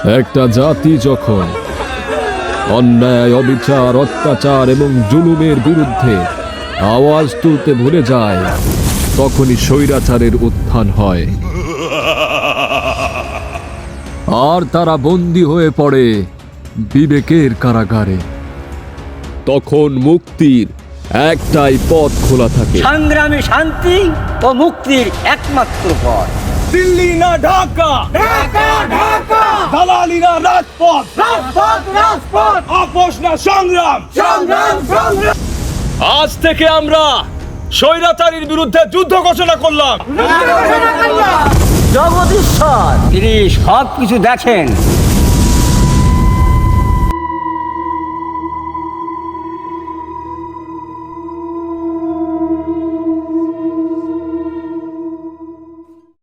একটা জাতি যখন অন্যায়, অবিচার, অত্যাচার এবং জুলুমের বিরুদ্ধে আওয়াজ তুলতে ভুলে যায়, তখনই স্বৈরাচারের উত্থান হয় আর তারা বন্দী হয়ে পড়ে বিবেকের কারাগারে। তখন মুক্তির একটাই পথ খোলা থাকে। সংগ্রামে শান্তি ও মুক্তির একমাত্র পথ। দিল্লি না ঢাকা, ঢাকা ঢাকা, দালালি না রাজপথ, রাজপথ রাজপথ, আপোষ না সংগ্রাম, সংগ্রাম সংগ্রাম। আজ থেকে আমরা স্বৈরাচারীর বিরুদ্ধে যুদ্ধ ঘোষণা করলাম। জগদীশ্বর তিনি সব কিছু দেখেন।